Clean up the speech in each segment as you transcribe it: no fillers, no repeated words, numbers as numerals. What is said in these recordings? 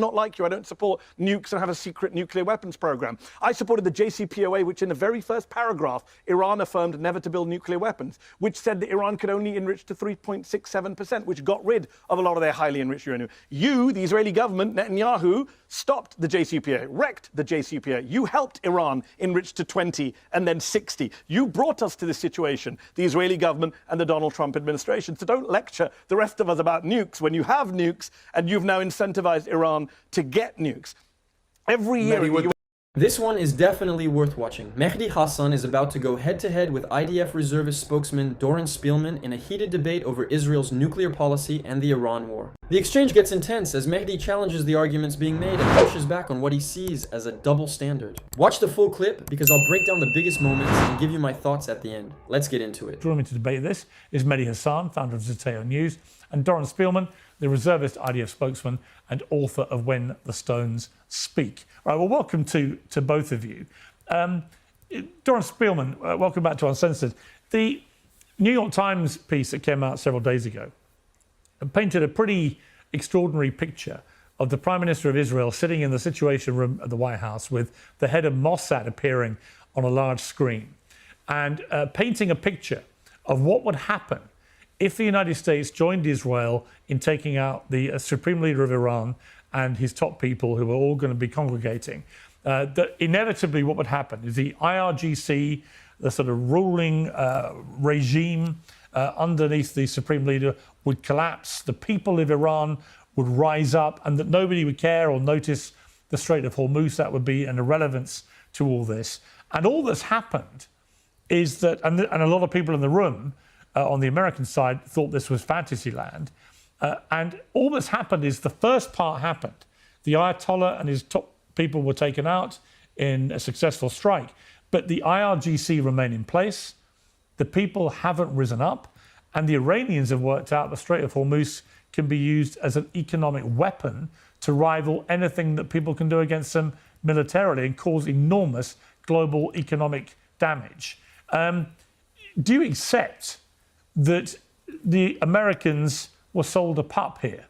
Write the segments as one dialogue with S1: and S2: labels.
S1: Not like you, I don't support nukes and have a secret nuclear weapons program. I supported the JCPOA, which in the very first paragraph, Iran affirmed never to build nuclear weapons, which said that Iran could only enrich to 3.67%, which got rid of a lot of their highly enriched uranium. You, the Israeli government, Netanyahu, stopped the JCPOA, wrecked the JCPOA. You helped Iran enrich to 20 and then 60. You brought us to this situation, the Israeli government and the Donald Trump administration. So don't lecture the rest of us about nukes when you have nukes and you've now incentivized Iran to get nukes. Every year...
S2: This one is definitely worth watching. Mehdi Hasan is about to go head-to-head with IDF reservist spokesman Doran Spielman in a heated debate over Israel's nuclear policy and the Iran war. The exchange gets intense as Mehdi challenges the arguments being made and pushes back on what he sees as a double standard. Watch the full clip because I'll break down the biggest moments and give you my thoughts at the end. Let's get into it.
S3: Joining me to debate this is Mehdi Hasan, founder of JCPOA News, and Doran Spielman, the reservist IDF spokesman and author of When the Stones Speak. All right, well, welcome to both of you. Doran Spielman, welcome back to Uncensored. The New York Times piece that came out several days ago painted a pretty extraordinary picture of the Prime Minister of Israel sitting in the Situation Room at the White House with the head of Mossad appearing on a large screen and painting a picture of what would happen if the United States joined Israel in taking out the supreme leader of Iran and his top people who are all going to be congregating. That inevitably what would happen is the IRGC, the sort of ruling regime underneath the supreme leader would collapse, the people of Iran would rise up, and that nobody would care or notice the Strait of Hormuz. That would be an irrelevance to all this. And all that's happened is that, and a lot of people in the room on the American side thought this was fantasy land. And all that's happened is the first part happened. The Ayatollah and his top people were taken out in a successful strike. But the IRGC remain in place. The people haven't risen up. And the Iranians have worked out the Strait of Hormuz can be used as an economic weapon to rival anything that people can do against them militarily and cause enormous global economic damage. Do you accept that the Americans were sold a pup here?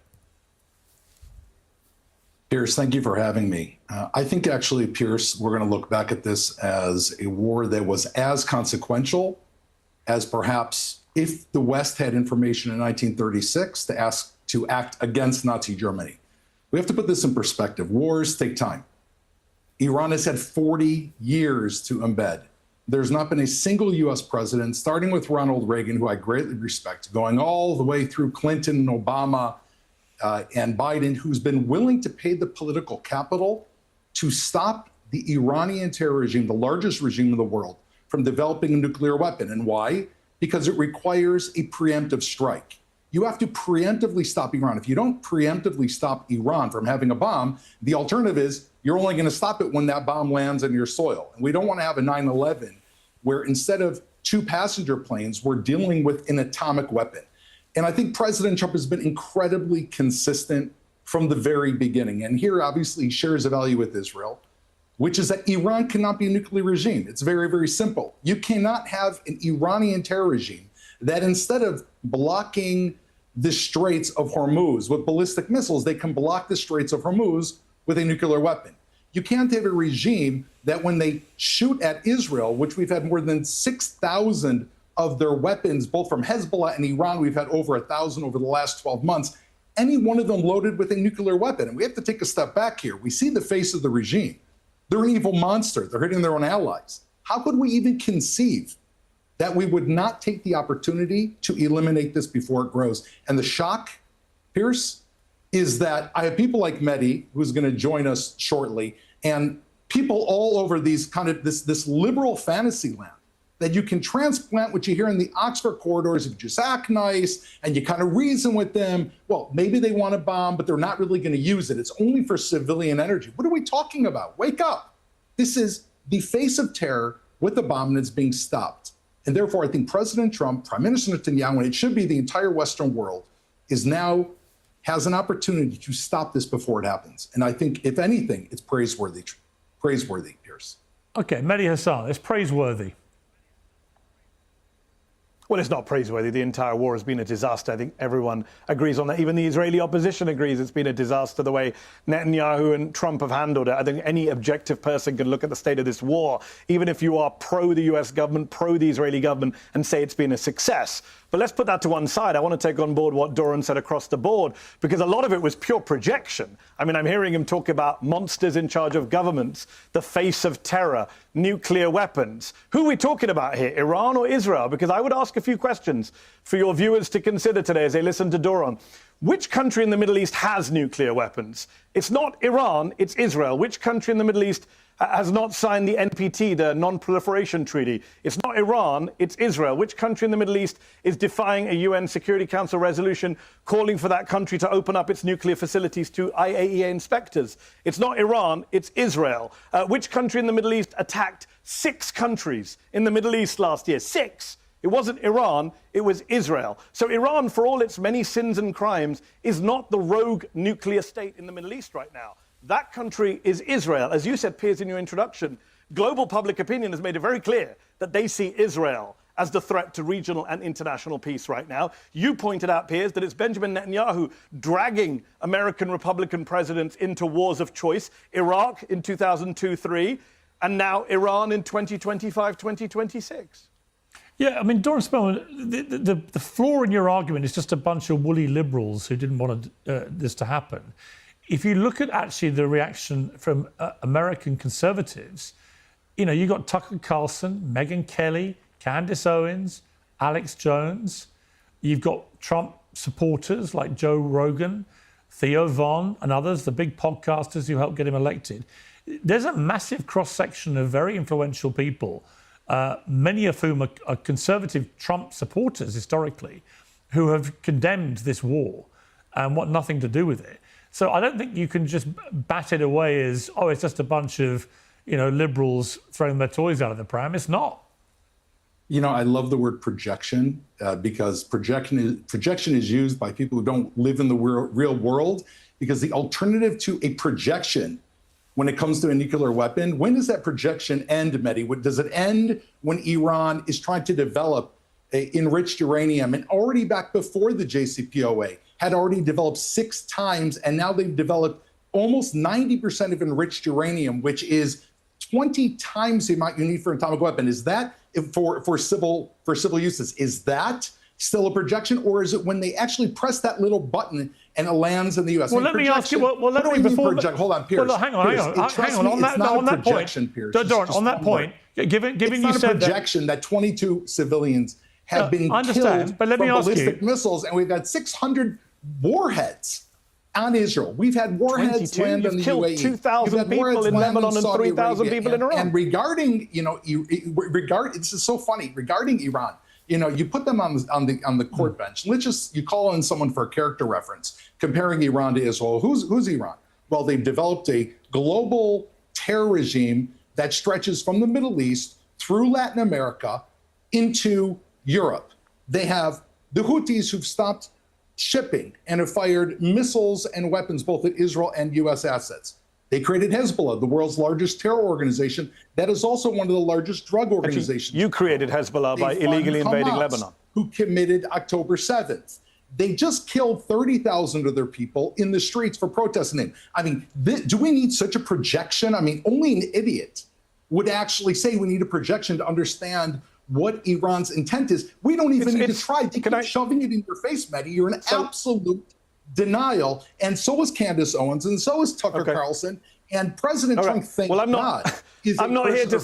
S4: Piers, thank you for having me. I think actually, Piers, we're going to look back at this as a war that was as consequential as perhaps if the West had information in 1936 to act against Nazi Germany. We have to put this in perspective. Wars take time. Iran has had 40 years to embed. There's not been a single US president, starting with Ronald Reagan, who I greatly respect, going all the way through Clinton and Obama and Biden, who's been willing to pay the political capital to stop the Iranian terror regime, the largest regime in the world, from developing a nuclear weapon. And why? Because it requires a preemptive strike. You have to preemptively stop Iran. If you don't preemptively stop Iran from having a bomb, the alternative is you're only going to stop it when that bomb lands on your soil. And we don't want to have a 9/11 where instead of 2 passenger planes, we're dealing with an atomic weapon. And I think President Trump has been incredibly consistent from the very beginning. And here, obviously, he shares a value with Israel, which is that Iran cannot be a nuclear regime. It's very, very simple. You cannot have an Iranian terror regime that instead of blocking the Straits of Hormuz with ballistic missiles, they can block the Straits of Hormuz with a nuclear weapon. You can't have a regime that when they shoot at Israel, which we've had more than 6,000 of their weapons, both from Hezbollah and Iran, we've had over 1,000 over the last 12 months, any one of them loaded with a nuclear weapon. And we have to take a step back here. We see the face of the regime. They're an evil monster. They're hitting their own allies. How could we even conceive that we would not take the opportunity to eliminate this before it grows? And the shock, Piers, is that I have people like Mehdi, who's going to join us shortly, and people all over these kind of this liberal fantasy land that you can transplant what you hear in the Oxford corridors if you just act nice and you kind of reason with them. Well, maybe they want a bomb, but they're not really going to use it. It's only for civilian energy. What are we talking about? Wake up. This is the face of terror with a bomb, and it's being stopped. And therefore, I think President Trump, Prime Minister Netanyahu, and it should be the entire Western world, is now has an opportunity to stop this before it happens. And I think, if anything, it's praiseworthy. Praiseworthy, Piers.
S3: Okay, Mehdi Hasan, it's praiseworthy.
S1: Well, it's not praiseworthy. The entire war has been a disaster. I think everyone agrees on that. Even the Israeli opposition agrees it's been a disaster the way Netanyahu and Trump have handled it. I think any objective person can look at the state of this war, even if you are pro the US government, pro the Israeli government, and say it's been a success. But let's put that to one side. I want to take on board what Doran said across the board, because a lot of it was pure projection. I mean, I'm hearing him talk about monsters in charge of governments, the face of terror, nuclear weapons. Who are we talking about here, Iran or Israel? Because I would ask a few questions for your viewers to consider today as they listen to Doran. Which country in the Middle East has nuclear weapons? It's not Iran, it's Israel. Which country in the Middle East has not signed the NPT, the Non-Proliferation Treaty? It's not Iran, it's Israel. Which country in the Middle East is defying a UN Security Council resolution calling for that country to open up its nuclear facilities to IAEA inspectors? It's not Iran, it's Israel. Which country in the Middle East attacked 6 countries in the Middle East last year? 6. It wasn't Iran, it was Israel. So Iran, for all its many sins and crimes, is not the rogue nuclear state in the Middle East right now. That country is Israel. As you said, Piers, in your introduction, global public opinion has made it very clear that they see Israel as the threat to regional and international peace right now. You pointed out, Piers, that it's Benjamin Netanyahu dragging American Republican presidents into wars of choice, Iraq in 2002-3, and now Iran in 2025, 2026.
S3: Yeah, I mean, Doran Spielman, the flaw in your argument is just a bunch of woolly liberals who didn't want this to happen. If you look at actually the reaction from American conservatives, you know, you got Tucker Carlson, Megyn Kelly, Candace Owens, Alex Jones. You've got Trump supporters like Joe Rogan, Theo Von, and others, the big podcasters who helped get him elected. There's a massive cross-section of very influential people, many of whom are conservative Trump supporters historically, who have condemned this war and want nothing to do with it. So I don't think you can just bat it away as, oh, it's just a bunch of, you know, liberals throwing their toys out of the pram. It's not.
S4: You know, I love the word projection because projection is used by people who don't live in the real world, because the alternative to a projection when it comes to a nuclear weapon, when does that projection end, Mehdi? Does it end when Iran is trying to develop enriched uranium? And already back before the JCPOA had already developed 6 times, and now they've developed almost 90% of enriched uranium, which is 20 times the amount you need for an atomic weapon. Is that for civil uses? Is that still a projection, or is it when they actually press that little button and it lands in the U.S.?
S3: Well, let me ask you. Well, let me before.
S4: Hold on, Piers.
S3: Well, hang on. On that point, Doran, on that point, given you said
S4: a projection that 22 civilians have been killed
S3: but let me
S4: from
S3: ask
S4: ballistic
S3: you.
S4: missiles, and we've had 600 warheads on Israel. We've had warheads
S1: 22?
S4: land on the
S1: You've killed
S4: UAE.
S1: 2,000 people in Lebanon and 3,000 people in Iran.
S4: And regarding, you know, this is so funny. Regarding Iran, you know, you put them on the court bench. You call in someone for a character reference, comparing Iran to Israel. Who's Iran? Well, they've developed a global terror regime that stretches from the Middle East through Latin America into Europe. They have the Houthis who've stopped shipping and have fired missiles and weapons both at Israel and U.S. assets. They created Hezbollah, the world's largest terror organization. That is also one of the largest drug organizations.
S1: Actually, you created Hezbollah by illegally invading Lebanon.
S4: Who committed October 7th. They just killed 30,000 of their people in the streets for protesting. I mean, do we need such a projection? I mean, only an idiot would actually say we need a projection to understand what Iran's intent is. We don't even need to try. They keep shoving it in your face, Mehdi. You're in absolute denial. And so is Candace Owens, and so is Tucker Carlson. And President Trump, thank God,
S1: I'm not here to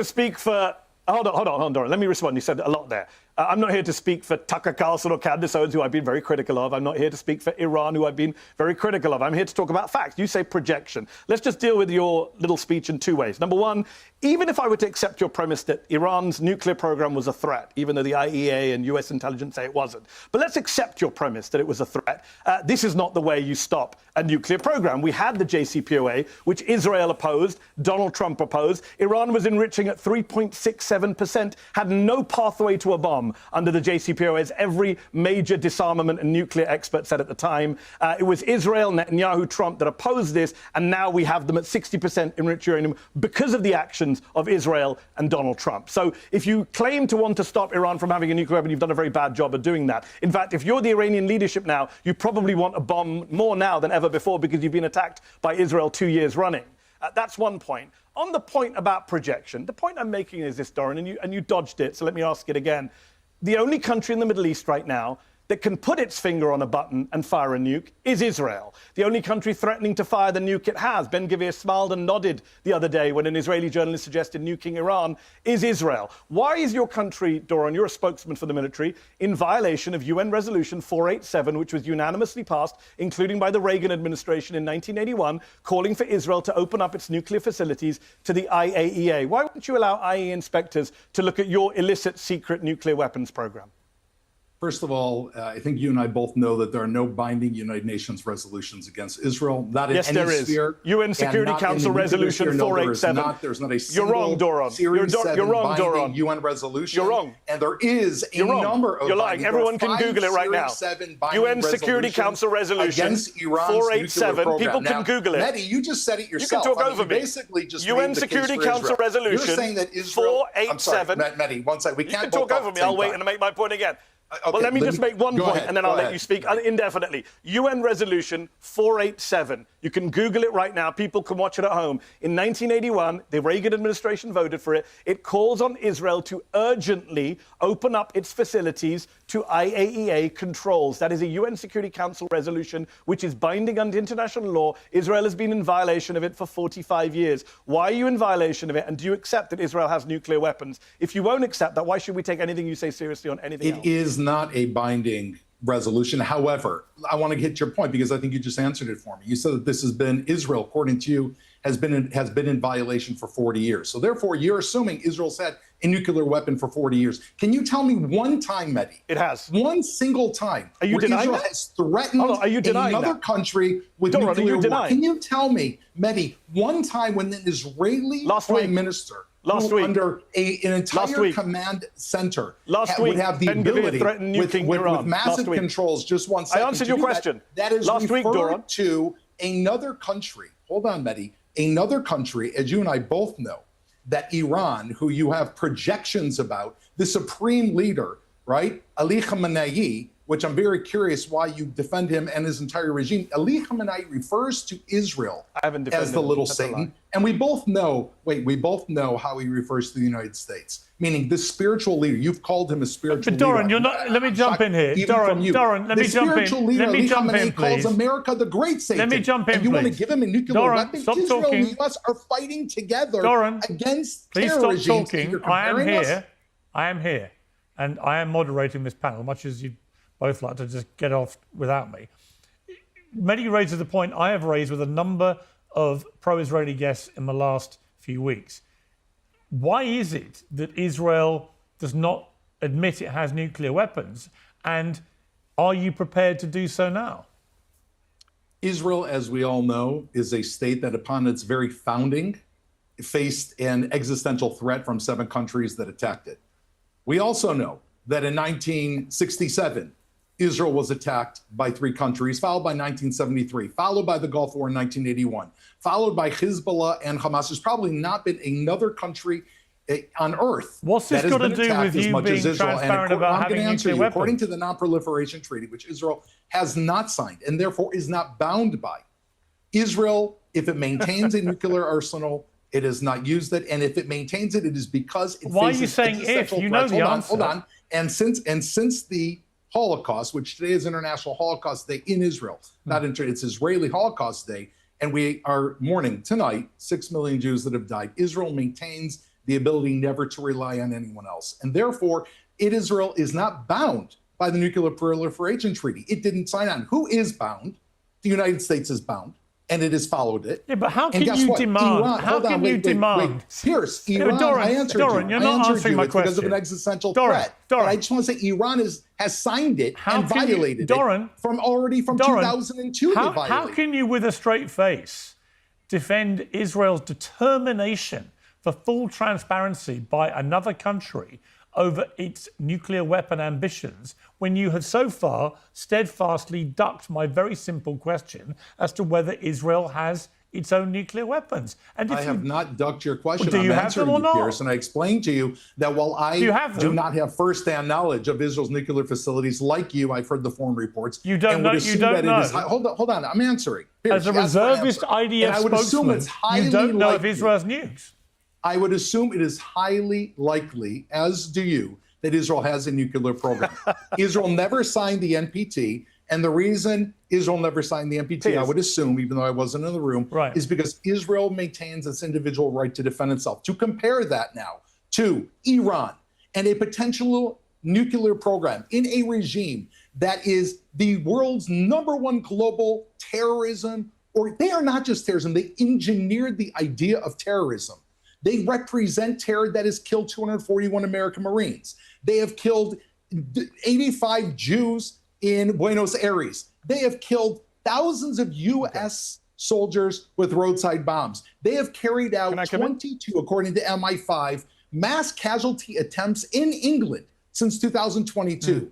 S1: speak for. Hold on, Doran. Let me respond. You said a lot there. I'm not here to speak for Tucker Carlson or Candace Owens, who I've been very critical of. I'm not here to speak for Iran, who I've been very critical of. I'm here to talk about facts. You say projection. Let's just deal with your little speech in 2 ways. Number one, even if I were to accept your premise that Iran's nuclear program was a threat, even though the IAEA and US intelligence say it wasn't, but let's accept your premise that it was a threat. This is not the way you stop a nuclear program. We had the JCPOA, which Israel opposed, Donald Trump opposed. Iran was enriching at 3.67%, had no pathway to a bomb. bomb under the JCPOA, as every major disarmament and nuclear expert said at the time. It was Israel, Netanyahu, Trump that opposed this, and now we have them at 60% enriched uranium because of the actions of Israel and Donald Trump. So if you claim to want to stop Iran from having a nuclear weapon, you've done a very bad job of doing that. In fact, if you're the Iranian leadership now, you probably want a bomb more now than ever before because you've been attacked by Israel 2 years running. That's one point. On the point about projection, the point I'm making is this, Doran, and you dodged it, so let me ask it again. The only country in the Middle East right now that can put its finger on a button and fire a nuke is Israel. The only country threatening to fire the nuke it has, Ben-Gvir smiled and nodded the other day when an Israeli journalist suggested nuking Iran, is Israel. Why is your country, Doran, you're a spokesman for the military, in violation of UN Resolution 487, which was unanimously passed, including by the Reagan administration in 1981, calling for Israel to open up its nuclear facilities to the IAEA? Why wouldn't you allow IAEA inspectors to look at your illicit secret nuclear weapons program?
S4: First of all, I think you and I both know that there are no binding United Nations resolutions against Israel. Not in
S1: yes,
S4: any
S1: there is.
S4: sphere.
S1: UN Security Council Resolution 487.
S4: No, there's not a
S1: You're wrong, Doran.
S4: Series
S1: You're wrong, Doran.
S4: UN resolution.
S1: You're wrong.
S4: And there is a
S1: You're wrong.
S4: number of.
S1: You're lying. Everyone can Google it right now. UN Security Council Resolution
S4: against Iran's
S1: 487. People can Google it.
S4: Mehdi, you just said it yourself.
S1: You can talk over me.
S4: Basically, just
S1: UN Security Council Resolution.
S4: You're saying that Israel.
S1: 487.
S4: I'm sorry, Mehdi, one second. We can't.
S1: You can talk over me. I'll wait and make my point again.
S4: Okay,
S1: well, let me just make one point, and then I'll let you speak indefinitely. UN Resolution 487. You can Google it right now. People can watch it at home. In 1981, the Reagan administration voted for it. It calls on Israel to urgently open up its facilities to IAEA controls. That is a UN Security Council resolution which is binding under international law. Israel has been in violation of it for 45 years. Why are you in violation of it? And do you accept that Israel has nuclear weapons? If you won't accept that, why should we take anything you say seriously on anything else?
S4: It is not a binding resolution. However, I want to get your point because I think you just answered it for me. You said that this has been Israel, according to you, has been in violation for 40 years. So therefore, you're assuming Israel's had a nuclear weapon for 40 years. Can you tell me one time, Mehdi?
S1: It has.
S4: One single time.
S1: Are you denying
S4: Israel
S1: that?
S4: has threatened another country with
S1: Doran,
S4: nuclear war. Can you tell me, Mehdi, one time when an Israeli prime minister under an entire command center would have the ability with massive controls. Just one second.
S1: I answered your question.
S4: That is referred to another country. Hold on, Mehdi. Another country, as you and I both know, that Iran, who you have projections about, the supreme leader, right, Ali Khamenei, which I'm very curious why you defend him and his entire regime. Ali Khamenei refers to Israel as the little Satan. And we both know how he refers to the United States, meaning this spiritual leader. You've called him a spiritual leader.
S3: But Doran, you're not. Let me jump in here. Doran, let me jump in. Let me jump in, please.
S4: Calls America the great Satan.
S3: Let me jump in,
S4: and you want to give him a nuclear weapon?
S3: Stop
S4: Israel
S3: talking.
S4: and the U.S. are fighting together against
S3: please
S4: terror
S3: stop
S4: regimes.
S3: talking. I am here, and I am moderating this panel, much as you both like to just get off without me. Mehdi raises the point I have raised with a number of pro-Israeli guests in the last few weeks. Why is it that Israel does not admit it has nuclear weapons? And are you prepared to do so now?
S4: Israel, as we all know, is a state that upon its very founding faced an existential threat from 7 countries that attacked it. We also know that in 1967, Israel was attacked by 3 countries, followed by 1973, followed by the Gulf War in 1981, followed by Hezbollah and Hamas. There's probably not been another country on earth
S3: What's this got to do with you being transparent about having nuclear weapons?
S4: According to the Non-Proliferation Treaty, which Israel has not signed and therefore is not bound by, Israel, if it maintains a nuclear arsenal, it has not used it, and if it maintains it, it is because it
S3: Why
S4: faces
S3: are you saying if? You know the answer.
S4: Hold on. And since the Holocaust, which today is International Holocaust Day in Israel, it's Israeli Holocaust Day, and we are mourning tonight 6 million Jews that have died. Israel maintains the ability never to rely on anyone else, and therefore, Israel is not bound by the Nuclear Proliferation Treaty. It didn't sign on. Who is bound? The United States is bound, and it has followed it.
S3: Yeah, but how can you demand? How can you demand?
S4: Pierce, Iran, I answered
S3: Doran,
S4: you.
S3: You're not answering my question.
S4: Because of an existential threat.
S3: Doran,
S4: I just want to say Iran has signed it and violated it from 2002.
S3: How can you, with a straight face, defend Israel's determination for full transparency by another country over its nuclear weapon ambitions when you have so far steadfastly ducked my very simple question as to whether Israel has its own nuclear weapons? And if
S4: I have not ducked your question.
S3: Do you
S4: I'm
S3: have them
S4: answering
S3: or
S4: you,
S3: not?
S4: Piers, and I explained to you that while I do not have first-hand knowledge of Israel's nuclear facilities, like you, I've heard the foreign reports.
S3: You don't know. You don't know.
S4: Hold on. I'm answering.
S3: As
S4: Piers,
S3: a reservist IDF spokesman, you don't know if Israel has nukes.
S4: I would assume it is highly likely, as do you, that Israel has a nuclear program. Israel never signed the NPT, and the reason Israel never signed the NPT, I would assume, even though I wasn't in the room, is because Israel maintains its individual right to defend itself. To compare that now to Iran and a potential nuclear program in a regime that is the world's #1 global terrorism, or they are not just terrorism, they engineered the idea of terrorism. They represent terror that has killed 241 American Marines. They have killed 85 Jews in Buenos Aires. They have killed thousands of U.S. soldiers with roadside bombs. They have carried out 22, according to MI5, mass casualty attempts in England since 2022.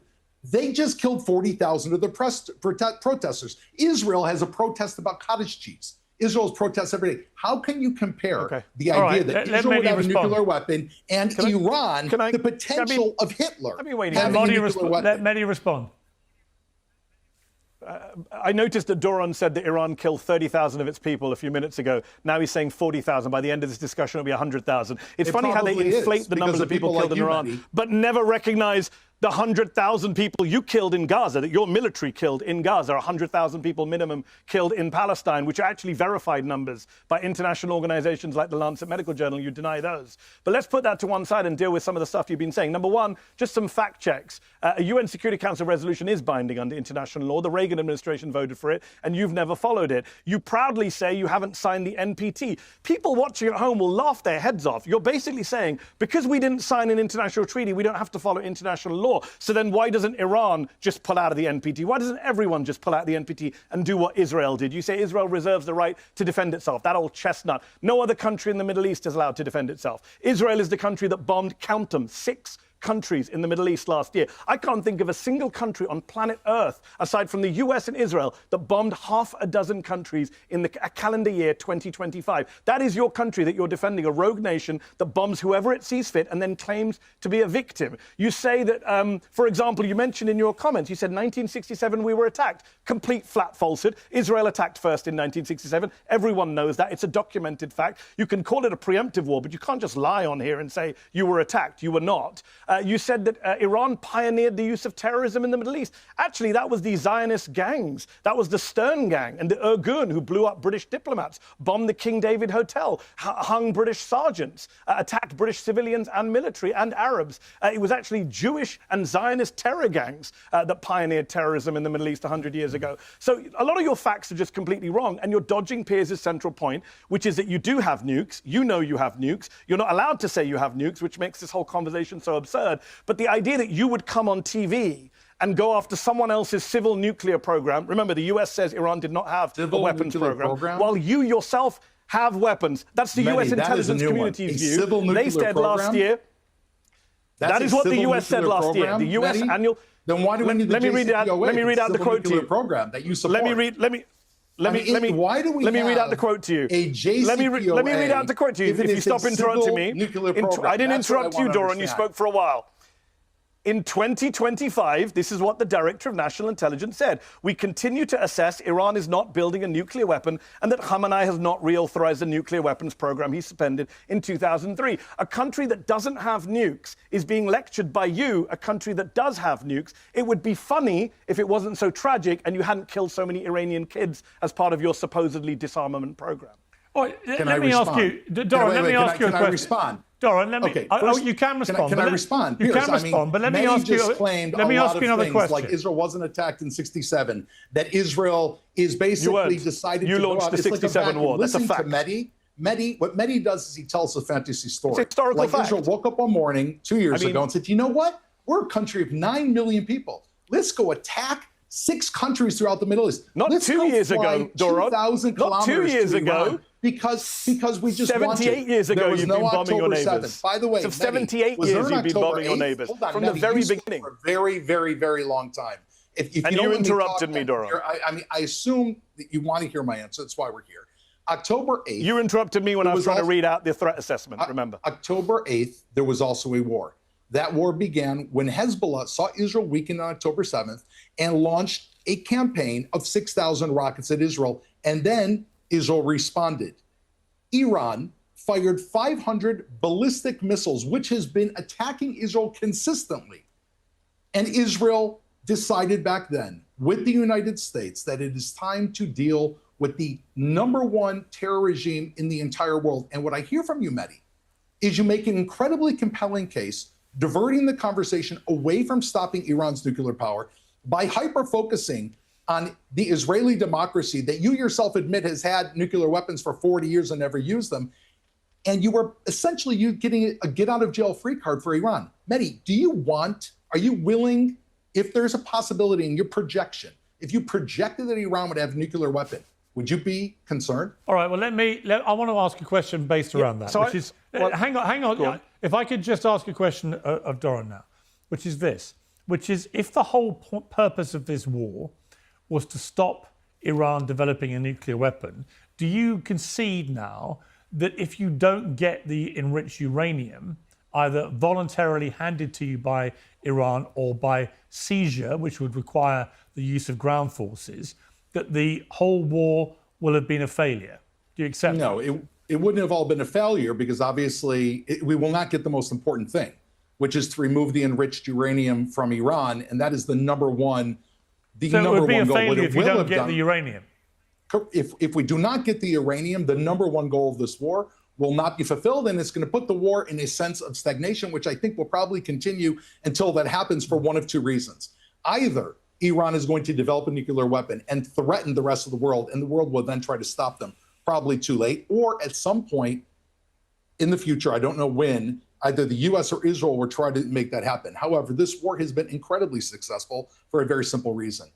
S4: They just killed 40,000 of the protesters. Israel has a protest about cottage cheese. Israel's protests every day. How can you compare the idea that Israel would have a nuclear weapon and Iran, the potential of Hitler having a nuclear weapon?
S3: Let Mehdi respond.
S1: I noticed that Doran said that Iran killed 30,000 of its people a few minutes ago. Now he's saying 40,000. By the end of this discussion, it'll be 100,000. It's funny how they inflate the numbers of people killed in Iran, but never recognize the 100,000 people you killed in Gaza, that your military killed in Gaza, 100,000 people minimum killed in Palestine, which are actually verified numbers by international organizations like the Lancet Medical Journal. You deny those. But let's put that to one side and deal with some of the stuff you've been saying. Number one, just some fact checks. A UN Security Council resolution is binding under international law. The Reagan administration voted for it, and you've never followed it. You proudly say you haven't signed the NPT. People watching at home will laugh their heads off. You're basically saying, because we didn't sign an international treaty, we don't have to follow international law. So then why doesn't Iran just pull out of the NPT? Why doesn't everyone just pull out of the NPT and do what Israel did? You say Israel reserves the right to defend itself. That old chestnut. No other country in the Middle East is allowed to defend itself. Israel is the country that bombed, count them, 6 countries in the Middle East last year. I can't think of a single country on planet Earth, aside from the US and Israel, that bombed half a dozen countries in the calendar year 2025. That is your country that you're defending, a rogue nation that bombs whoever it sees fit and then claims to be a victim. You say that, for example, you mentioned in your comments, you said 1967 we were attacked. Complete flat falsehood. Israel attacked first in 1967. Everyone knows that. It's a documented fact. You can call it a preemptive war, but you can't just lie on here and say you were attacked. You were not. You said that Iran pioneered the use of terrorism in the Middle East. Actually, that was the Zionist gangs. That was the Stern Gang and the Irgun who blew up British diplomats, bombed the King David Hotel, hung British sergeants, attacked British civilians and military and Arabs. It was actually Jewish and Zionist terror gangs that pioneered terrorism in the Middle East 100 years ago. So a lot of your facts are just completely wrong, and you're dodging Piers' central point, which is that you do have nukes. You know you have nukes. You're not allowed to say you have nukes, which makes this whole conversation so absurd. But the idea that you would come on TV and go after someone else's civil nuclear program. Remember, the US says Iran did not have a weapons program, while you yourself have weapons. That's the US intelligence community's view. They said last year. That is what the US said last year. The US annual.
S4: Then why do we need the JCPOA?
S1: Let me read out the quote to you.
S4: Program that you support.
S1: Why do we read out the quote to you.
S4: A JCPOA,
S1: let me read out the quote to you. If you stop interrupting me. I didn't interrupt you, Doran. You spoke for a while. In 2025, this is what the Director of National Intelligence said. We continue to assess Iran is not building a nuclear weapon and that Khamenei has not reauthorized the nuclear weapons program he suspended in 2003. A country that doesn't have nukes is being lectured by you, a country that does have nukes. It would be funny if it wasn't so tragic and you hadn't killed so many Iranian kids as part of your supposedly disarmament program.
S3: All right, let me ask you, Doran, let me ask you a question.
S4: Can I respond?
S3: Doran, let me. Okay, first, you can respond.
S4: Can I respond?
S3: You can respond, but let me ask you. Let me ask you another question.
S4: Like Israel wasn't attacked in '67. That Israel is basically decided
S1: to
S4: launched
S1: the '67 war. That's a fact.
S4: To Mehdi, what Mehdi does is he tells a fantasy story.
S1: It's historical
S4: like
S1: fact.
S4: Israel woke up one morning 2 years ago and said, "You know what? We're a country of 9 million people. Let's go attack 6 countries throughout the Middle East."
S1: Not
S4: Let's
S1: 2 years ago, Doran.
S4: 2,000
S1: Not 2 years ago.
S4: because we just
S1: 78 years ago,
S4: there was
S1: you've
S4: no
S1: been bombing your
S4: October
S1: neighbors.
S4: 7th. By the way,
S1: So
S4: Mehdi,
S1: 78
S4: was
S1: years
S4: there an
S1: you've been
S4: October
S1: bombing your
S4: 8th?
S1: neighbors
S4: Hold on,
S1: from the
S4: Mehdi,
S1: very
S4: you spoke
S1: beginning.
S4: for a very, very, very long time. If
S1: And
S4: don't
S1: you
S4: let me
S1: interrupted
S4: talk,
S1: me, Doran.
S4: I mean, I assume that you want to hear my answer. That's why we're here. October 8th.
S1: You interrupted me when I was trying to read out the threat assessment, remember?
S4: October 8th, there was also a war. That war began when Hezbollah saw Israel weaken on October 7th and launched a campaign of 6,000 rockets at Israel, and then Israel responded. Iran fired 500 ballistic missiles, which has been attacking Israel consistently. And Israel decided back then with the United States that it is time to deal with the #1 terror regime in the entire world. And what I hear from you, Mehdi, is you make an incredibly compelling case, diverting the conversation away from stopping Iran's nuclear power by hyper-focusing on the Israeli democracy that you yourself admit has had nuclear weapons for 40 years and never used them. And you were essentially getting a get-out-of-jail-free card for Iran. Mehdi, are you willing, if there's a possibility in your projection, if you projected that Iran would have a nuclear weapon, would you be concerned?
S3: All right, well, I want to ask a question based around that,
S1: so
S3: hang on. If I could just ask a question of Doran now, which is this, which is if the whole purpose of this war was to stop Iran developing a nuclear weapon, do you concede now that if you don't get the enriched uranium, either voluntarily handed to you by Iran or by seizure, which would require the use of ground forces, that the whole war will have been a failure? Do you accept
S4: No, it wouldn't have all been a failure because obviously we will not get the most important thing, which is to remove the enriched uranium from Iran, and that is the number one.
S3: So it would be a failure if you don't get the uranium.
S4: If we do not get the uranium, the #1 goal of this war will not be fulfilled, and it's going to put the war in a sense of stagnation, which I think will probably continue until that happens for one of two reasons. Either Iran is going to develop a nuclear weapon and threaten the rest of the world, and the world will then try to stop them, probably too late, or at some point in the future, I don't know when, either the US or Israel will try to make that happen. However, this war has been incredibly successful for a very simple reason.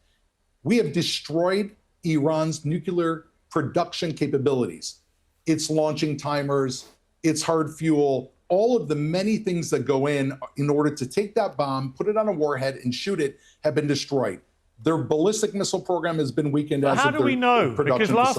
S4: We have destroyed Iran's nuclear production capabilities, its launching timers, its hard fuel, all of the many things that go in order to take that bomb, put it on a warhead, and shoot it have been destroyed. Their ballistic missile program has been weakened as
S3: how
S4: of
S3: do we know? Because last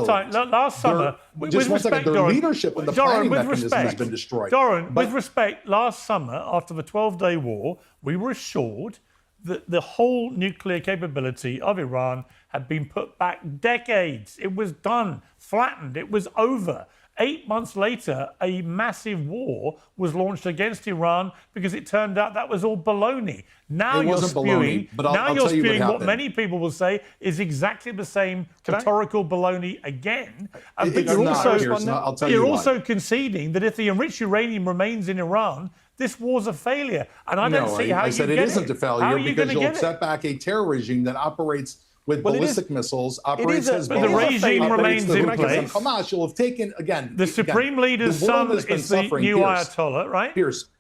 S3: summer,
S4: just one second, their leadership and the planning mechanism has been destroyed.
S3: Doran, with respect, last summer, after the 12-day war, we were assured that the whole nuclear capability of Iran had been put back decades. It was done, flattened, it was over. 8 months later, a massive war was launched against Iran because it turned out that was all baloney. Now you're spewing, what many people will say is exactly the same rhetorical baloney again. But you're also conceding that if the enriched uranium remains in Iran, this war's a failure. And I don't see how you get it.
S4: I said it isn't a failure because you'll set back a terror regime that operates with ballistic missiles, operates as
S3: but the regime remains in place.
S4: Hamas, you'll have taken, again...
S3: The Supreme Leader's son is the new Ayatollah, right?
S4: Piers.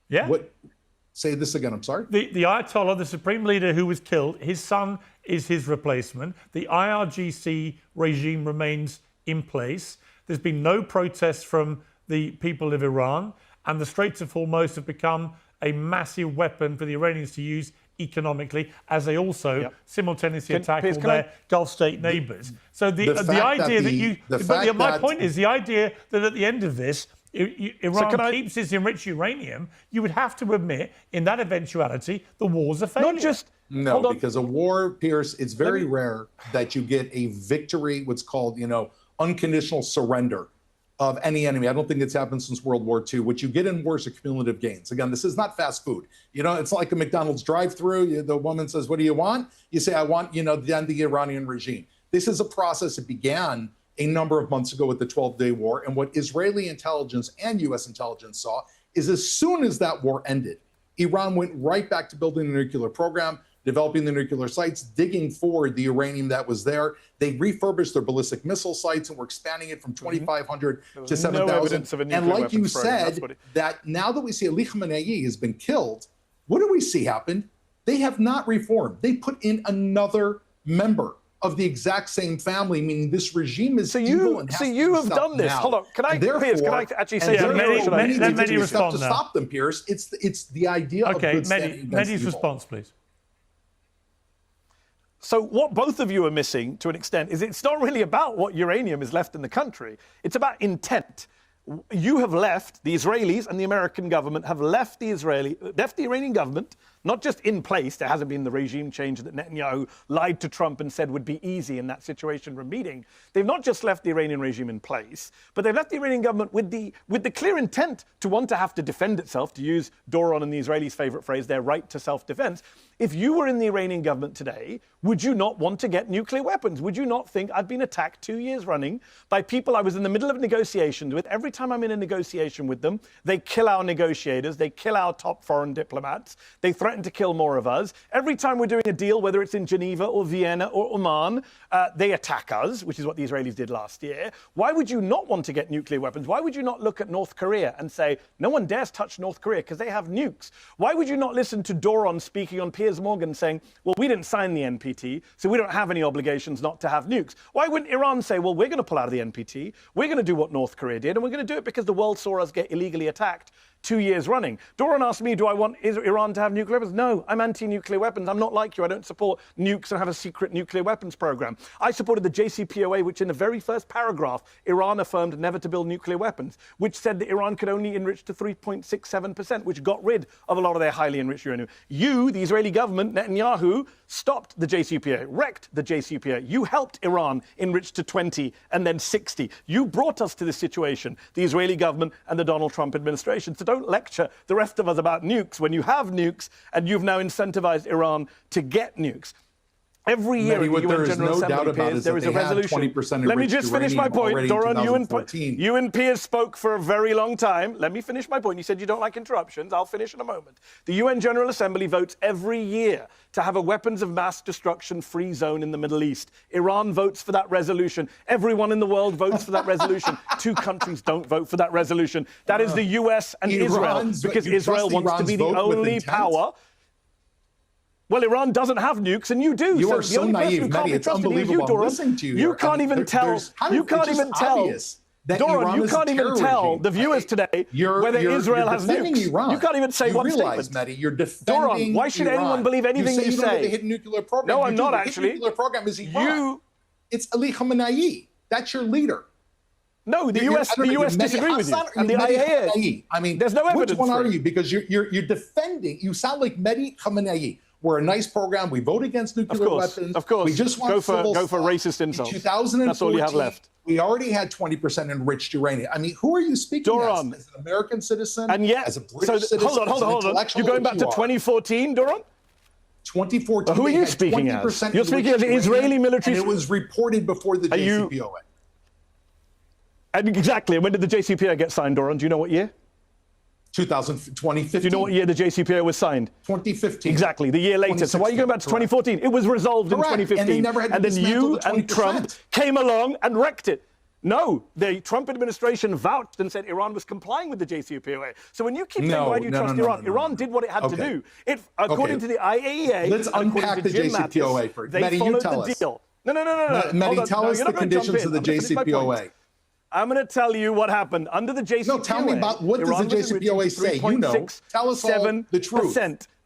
S3: Yeah?
S4: Say this again, I'm sorry?
S3: The Ayatollah, the Supreme Leader who was killed, his son is his replacement. The IRGC regime remains in place. There's been no protests from the people of Iran, and the Straits of Hormuz have become a massive weapon for the Iranians to use economically, as they also simultaneously attack all their Gulf state neighbors. So the idea that my point is the idea that at the end of this, Iran keeps its enriched uranium, you would have to admit, in that eventuality, the war's a failure.
S4: Because a war, Piers, it's very rare that you get a victory, what's called, unconditional surrender of any enemy. I don't think it's happened since World War II. What you get in wars are cumulative gains. Again, this is not fast food. It's like a McDonald's drive-through. The woman says, "What do you want?" You say, "I want, the end of the Iranian regime." This is a process that began a number of months ago with the 12-day war. And what Israeli intelligence and U.S. intelligence saw is as soon as that war ended, Iran went right back to building the nuclear program, developing the nuclear sites, digging for the uranium that was there. They refurbished their ballistic missile sites and were expanding it from 2,500 to 7,000. And like you said, that now that we see Ali Khamenei has been killed, what do we see happen? They have not reformed. They put in another member of the exact same family, meaning this regime is
S1: so
S4: evil and has
S1: so
S4: to
S1: you
S4: be
S1: have
S4: stopped
S1: done this.
S4: now.
S1: Hold on, can I,
S4: And
S1: Piers, can I actually say
S4: therefore,
S3: Mehdi,
S4: we need
S3: let
S4: to
S3: Mehdi
S4: do stuff
S3: respond
S4: to
S3: now.
S4: stop them, Piers. It's the idea of
S3: Okay,
S4: good standing against
S3: Mehdi's
S4: evil.
S3: response, please.
S1: So what both of you are missing, to an extent, is it's not really about what uranium is left in the country. It's about intent. You have left, the Israelis and the American government have left the Iranian government, not just in place. There hasn't been the regime change that Netanyahu lied to Trump and said would be easy in that situation we're meeting. They've not just left the Iranian regime in place, but they've left the Iranian government with the clear intent to want to have to defend itself, to use Doran and the Israelis' favorite phrase, their right to self-defense. If you were in the Iranian government today, would you not want to get nuclear weapons? Would you not think I've been attacked 2 years running by people I was in the middle of negotiations with? Every time I'm in a negotiation with them, they kill our negotiators, they kill our top foreign diplomats, they threaten to kill more of us. Every time we're doing a deal, whether it's in Geneva or Vienna or Oman, they attack us, which is what the Israelis did last year. Why would you not want to get nuclear weapons? Why would you not look at North Korea and say, no one dares touch North Korea because they have nukes? Why would you not listen to Doran speaking on Piers Morgan saying, well, we didn't sign the NPT, so we don't have any obligations not to have nukes? Why wouldn't Iran say, well, we're going to pull out of the NPT, we're going to do what North Korea did, and we're going to do it because the world saw us get illegally attacked 2 years running? Doran asked me, do I want Iran to have nuclear weapons? No, I'm anti-nuclear weapons. I'm not like you. I don't support nukes and have a secret nuclear weapons program. I supported the JCPOA, which in the very first paragraph, Iran affirmed never to build nuclear weapons, which said that Iran could only enrich to 3.67%, which got rid of a lot of their highly enriched uranium. You, the Israeli government, Netanyahu, stopped the JCPOA, wrecked the JCPOA. You helped Iran enrich to 20 and then 60. You brought us to this situation, the Israeli government and the Donald Trump administration. So don't lecture the rest of us about nukes when you have nukes and you've now incentivized Iran to get nukes. Every year
S4: Mehdi,
S1: in
S4: what
S1: the
S4: there
S1: UN
S4: is
S1: General
S4: no doubt
S1: Assembly,
S4: about
S1: Piers,
S4: is
S1: there
S4: that
S1: is a
S4: they had
S1: resolution.
S4: 20%
S1: Let me
S4: enriched
S1: just finish my
S4: uranium already
S1: point,
S4: in
S1: Doran.
S4: 2014.
S1: You and Piers spoke for a very long time. Let me finish my point. You said you don't like interruptions. I'll finish in a moment. The UN General Assembly votes every year to have a weapons of mass destruction free zone in the Middle East. Iran votes for that resolution. Everyone in the world votes for that resolution. 2 countries don't vote for that resolution. That is the US and Israel, because Israel wants to be the only power. Well, Iran doesn't have nukes, and you do.
S4: You are
S1: the
S4: so
S1: only person
S4: naive,
S1: who can't
S4: Mehdi.
S1: be
S4: It's
S1: trusted is
S4: unbelievable.
S1: you, Doran.
S4: I'm listening to you.
S1: You can't even tell. You can't even tell. Doran, you can't even tell the viewers today whether Israel has nukes.
S4: Iran.
S1: You can't even say one
S4: realize,
S1: statement.
S4: Mehdi, you're defending
S1: Doran, why should
S4: Iran.
S1: anyone believe anything you
S4: you don't have
S1: say?
S4: a hidden nuclear program.
S1: No,
S4: You
S1: I'm
S4: do.
S1: not
S4: The
S1: actually.
S4: hidden nuclear program is Iran.
S1: You.
S4: It's Ali Khamenei. That's your leader.
S1: No, the US disagree with you, and the IAEA.
S4: I mean,
S1: there's no evidence.
S4: Which one
S1: for
S4: are
S1: it.
S4: you? Because you're defending. You sound like Mehdi Hasan. We're a nice program. We vote against nuclear weapons.
S1: Of course.
S4: We just want
S1: go for racist
S4: in
S1: insults.
S4: 2014,
S1: that's all you have left.
S4: We already had 20% enriched uranium. I mean, who are you speaking
S1: Doran,
S4: as an American citizen?
S1: And yet,
S4: as a British citizen?
S1: Hold on. You're going back to 2014, Doran?
S4: 2014.
S1: Who are you speaking as? You're speaking as the Israeli military.
S4: And it was reported before the JCPOA.
S1: And exactly. And when did the JCPOA get signed, Doran? Do you know what year?
S4: 2015.
S1: Do you know what year the JCPOA was signed?
S4: 2015.
S1: Exactly, the year later. So why are you going back to 2014? It was resolved in 2015.
S4: And they never had to
S1: then you
S4: the
S1: and Trump came along and wrecked it. No, the Trump administration vouched and said Iran was complying with the JCPOA. So when you keep saying, why do you trust Iran? Iran did what it had to do. According to the IAEA,
S4: let's unpack the JCPOA first.
S1: They followed the deal. No.
S4: Mehdi, tell us the conditions of the JCPOA.
S1: I'm going to tell you what happened under the JCPOA.
S4: No, tell me about what does the JCPOA say? You know, tell us all the truth.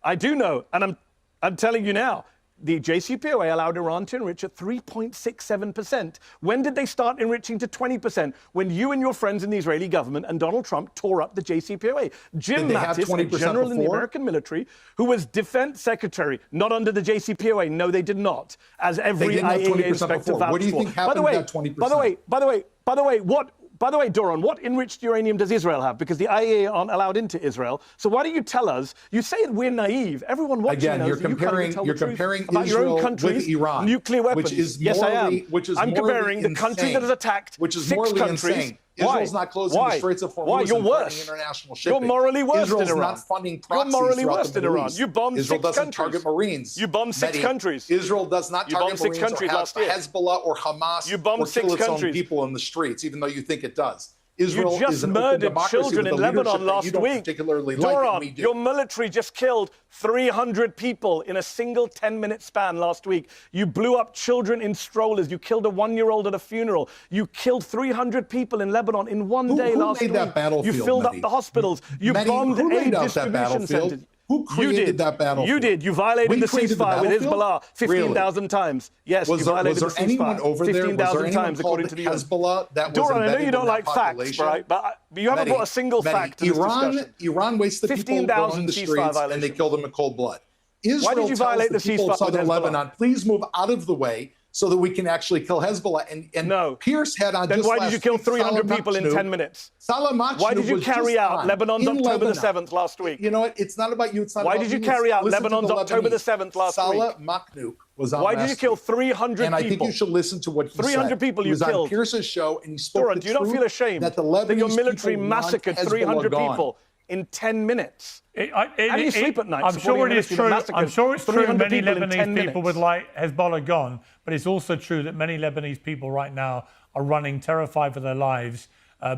S1: I do know, and I'm telling you now. The JCPOA allowed Iran to enrich at 3.67%. When did they start enriching to 20%? When you and your friends in the Israeli government and Donald Trump tore up the JCPOA. Jim Mattis, a general in the American military, who was defense secretary, not under the JCPOA. No, they did not. As every IAEA inspector vouched for.
S4: What do you think happened to that 20%?
S1: By the way, Doran, what enriched uranium does Israel have? Because the IAEA aren't allowed into Israel. So why don't you tell us? You say we're naive. Everyone watching knows that you can't even tell the truth about your own country's
S4: Iran,
S1: nuclear weapons.
S4: Which is
S1: yes, I am. I'm comparing the
S4: insane,
S1: country that has attacked
S4: which is
S1: 6 countries.
S4: Insane. Israel's not closing the Straits of Hormuz.
S1: Why? You're worse.
S4: International shipping.
S1: You're morally worse
S4: Israel's
S1: than Iran.
S4: Not funding
S1: You're morally worse than Iran.
S4: East.
S1: You bombed
S4: Israel
S1: 6
S4: doesn't
S1: countries.
S4: Target Marines.
S1: You bombed 6 countries.
S4: Israel does not target Marines
S1: countries
S4: or
S1: last year.
S4: Hezbollah or Hamas
S1: You bombed
S4: or
S1: 6
S4: kill its own
S1: countries.
S4: people in the streets, even though you think it does. Israel
S1: You just
S4: is an open
S1: murdered
S4: democracy
S1: children
S4: with
S1: in
S4: a leadership
S1: Lebanon
S4: that
S1: last
S4: you don't
S1: week.
S4: particularly like, and
S1: Doran,
S4: we do.
S1: your military just killed 300 people in a single 10-minute span last week. You blew up children in strollers. You killed a 1-year-old at a funeral. You killed 300 people in Lebanon in one day last week.
S4: Who made that battlefield,
S1: You filled up
S4: Mehdi?
S1: the hospitals. You
S4: Mehdi,
S1: bombed
S4: who laid
S1: aid
S4: out that
S1: distribution
S4: battlefield?
S1: centers.
S4: Who created that battlefield?
S1: You did. You violated
S4: We
S1: the
S4: created the
S1: ceasefire with
S4: battlefield?
S1: Hezbollah 15,000 times. Yes, you violated
S4: was there
S1: the ceasefire
S4: anyone over there? Was there
S1: 15,000
S4: anyone
S1: times,
S4: called
S1: according to the UN.
S4: Hezbollah that was
S1: Doran, I know
S4: embedded
S1: you don't
S4: in that
S1: like facts,
S4: population?
S1: right? But you haven't
S4: Mehdi,
S1: brought a single
S4: Mehdi,
S1: fact to this discussion.
S4: Iran wastes the people who go on the
S1: 15,000 ceasefire
S4: streets and they
S1: violations.
S4: kill them in cold blood. Israel
S1: Why did you violate
S4: tells
S1: the
S4: people of
S1: ceasefire with
S4: southern
S1: Hezbollah?
S4: Lebanon, please move out of the way so that we can actually kill Hezbollah. And
S1: No.
S4: Pierce had on
S1: Then
S4: just
S1: why
S4: last
S1: did you kill
S4: week,
S1: 300
S4: Salah
S1: people in
S4: Makhnouk.
S1: 10 minutes?
S4: Salah Makhnouk
S1: Why did you
S4: was
S1: carry
S4: just
S1: out
S4: on
S1: Lebanon's
S4: in
S1: October
S4: Lebanon.
S1: the 7th last week?
S4: You know what? It's not about you. It's not
S1: Why
S4: about
S1: did you
S4: me.
S1: carry out
S4: Listen to
S1: Lebanon's
S4: the
S1: October the
S4: Lebanese.
S1: 7th last week?
S4: Salah Makhnouk was on
S1: Why did you
S4: last
S1: kill
S4: week.
S1: 300
S4: And I think
S1: people?
S4: you should listen to what he
S1: 300
S4: said.
S1: people
S4: He
S1: you
S4: was on
S1: killed.
S4: Pierce's show, and he spoke
S1: Doran,
S4: the
S1: do you not
S4: truth
S1: feel ashamed
S4: that the Lebanese
S1: your military
S4: people want
S1: massacred
S4: Hezbollah
S1: 300
S4: gone?
S1: people in 10 minutes? How do you sleep at night?
S3: I'm
S1: supporting
S3: sure
S1: a
S3: it is
S1: military that
S3: true.
S1: massacred
S3: I'm sure it's true
S1: 300
S3: many
S1: people in 10
S3: Lebanese people
S1: minutes?
S3: would like Hezbollah gone, but it's also true that many Lebanese people right now are running terrified for their lives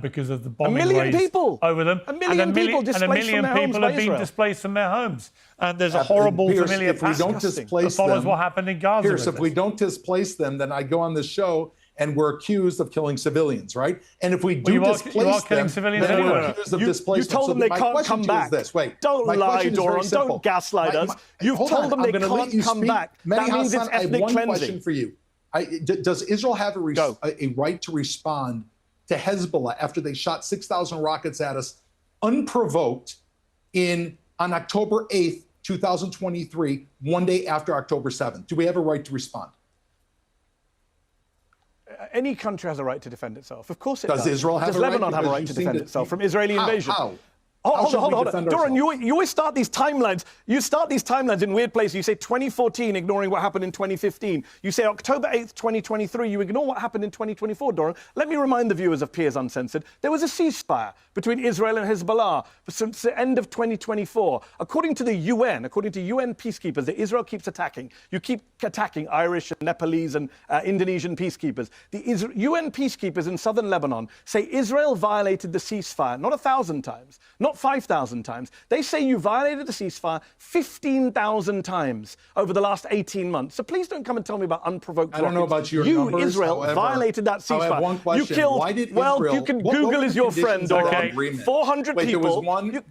S3: because of the bombing
S1: million
S3: raids
S1: people.
S3: over them.
S1: A million people displaced
S3: and a million
S1: from their homes
S3: people
S1: by
S3: have been
S1: Israel.
S3: displaced from their homes. And there's a horrible
S4: Pierce,
S3: familiar
S4: if we don't
S3: pattern
S4: displace
S3: that follows
S4: them,
S3: what happened in Gaza.
S4: Pierce,
S3: with
S4: if we
S3: this.
S4: don't displace them, then I go on this show and we're accused of killing civilians, right? And if we do
S3: you are
S4: displace
S3: killing
S4: them,
S3: civilians
S4: then we're
S3: anyway.
S4: accused of
S1: You
S4: displacement.
S1: told them
S4: So
S1: they
S4: my
S1: can't
S4: question
S1: come
S4: to you is
S1: back.
S4: this. Wait,
S1: Don't
S4: my
S1: lie,
S4: question is very
S1: Doran.
S4: simple.
S1: Don't gaslight us. You've
S4: Hold
S1: told
S4: on,
S1: them
S4: I'm
S1: they
S4: gonna let
S1: can't
S4: you
S1: come
S4: speak.
S1: back.
S4: Mehdi
S1: That means
S4: Hasan,
S1: it's
S4: I have
S1: ethnic
S4: one
S1: cleansing.
S4: question for you. Does Israel have a right to respond to Hezbollah after they shot 6,000 rockets at us unprovoked on October 8th, 2023, one day after October 7th? Do we have a right to respond?
S1: Any country has a right to defend itself. Of course it does.
S4: Does Israel have
S1: Does
S4: a right?
S1: Lebanon have a
S4: Because
S1: right
S4: you
S1: to
S4: seem
S1: defend
S4: to-
S1: itself from Israeli invasion?
S4: How?
S1: Hold
S4: should we
S1: on.
S4: defend
S1: Doran,
S4: ourselves?
S1: you always start these timelines. You start these timelines in weird places. You say 2014, ignoring what happened in 2015. You say October 8th, 2023. You ignore what happened in 2024, Doran. Let me remind the viewers of Piers Uncensored. There was a ceasefire between Israel and Hezbollah since the end of 2024. According to the UN, according to UN peacekeepers that Israel keeps attacking, you keep attacking Irish and Nepalese and Indonesian peacekeepers. The UN peacekeepers in southern Lebanon say Israel violated the ceasefire, not 1,000 times, not 5,000 times. They say you violated the ceasefire 15,000 times over the last 18 months. So please don't come and tell me about unprovoked
S4: I don't know
S1: rockets.
S4: about your numbers,
S1: Israel,
S4: however,
S1: violated that ceasefire.
S4: I have one question.
S1: You killed,
S4: Why did
S1: well,
S4: Israel,
S1: you can
S4: what
S1: Google
S4: were
S1: is
S4: the
S1: your friend,
S4: conditions of that
S1: Doran.
S4: agreement?
S1: 400
S4: Wait,
S1: people.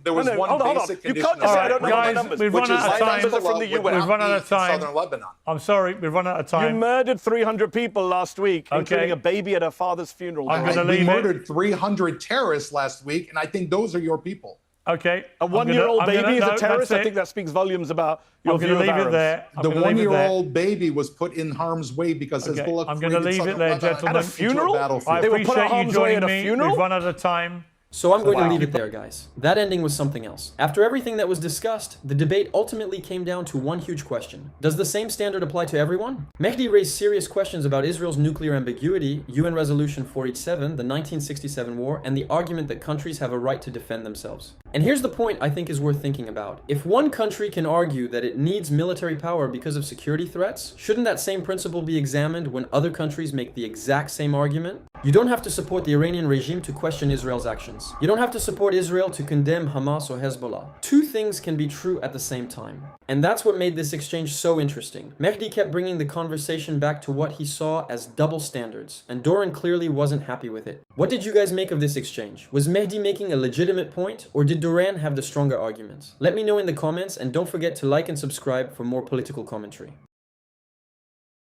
S4: There was one
S1: hold on.
S4: basic
S1: You
S4: condition.
S1: can't just say I don't know
S3: Guys,
S1: the numbers.
S3: we've
S1: which
S3: run
S1: is
S3: out of
S1: my
S3: time.
S1: numbers are from the
S4: Hezbollah would
S1: UN.
S3: We've run out of
S4: in
S3: time.
S4: Southern Lebanon.
S3: I'm sorry, we've run out of
S1: You
S3: time.
S1: murdered 300 people last week, including a baby at her father's funeral.
S3: I'm
S1: Doran.
S3: gonna
S4: We
S3: leave it.
S4: murdered 300 terrorists last week, and I think those are your people.
S3: Okay.
S1: A one-year-old baby is a
S3: no,
S1: terrorist.
S3: that's
S1: I think
S3: it.
S1: that speaks volumes about your
S3: I'm
S1: view
S3: going
S1: of
S3: to leave it
S1: Arabs.
S3: there. I'm
S4: The
S3: gonna leave it there.
S4: one-year-old baby was put in harm's way because
S3: Okay,
S4: Hezbollah
S3: I'm gonna
S4: created
S3: leave it
S4: southern
S3: there,
S4: Lebanon
S3: gentlemen.
S1: At a funeral?
S4: battlefield.
S3: I
S1: They were put
S3: appreciate
S1: at
S3: you
S1: harm's way at
S3: joining
S1: a
S3: me.
S1: funeral?
S3: We've run out of time.
S2: So I'm going
S3: Wow.
S2: to leave it there, guys. That ending was something else. After everything that was discussed, the debate ultimately came down to one huge question. Does the same standard apply to everyone? Mehdi raised serious questions about Israel's nuclear ambiguity, UN Resolution 487, the 1967 war, and the argument that countries have a right to defend themselves. And here's the point I think is worth thinking about. If one country can argue that it needs military power because of security threats, shouldn't that same principle be examined when other countries make the exact same argument? You don't have to support the Iranian regime to question Israel's actions. You don't have to support Israel to condemn Hamas or Hezbollah. Two things can be true at the same time. And that's what made this exchange so interesting. Mehdi kept bringing the conversation back to what he saw as double standards, and Doran clearly wasn't happy with it. What did you guys make of this exchange? Was Mehdi making a legitimate point, or did Doran have the stronger arguments? Let me know in the comments, and don't forget to like and subscribe for more political commentary.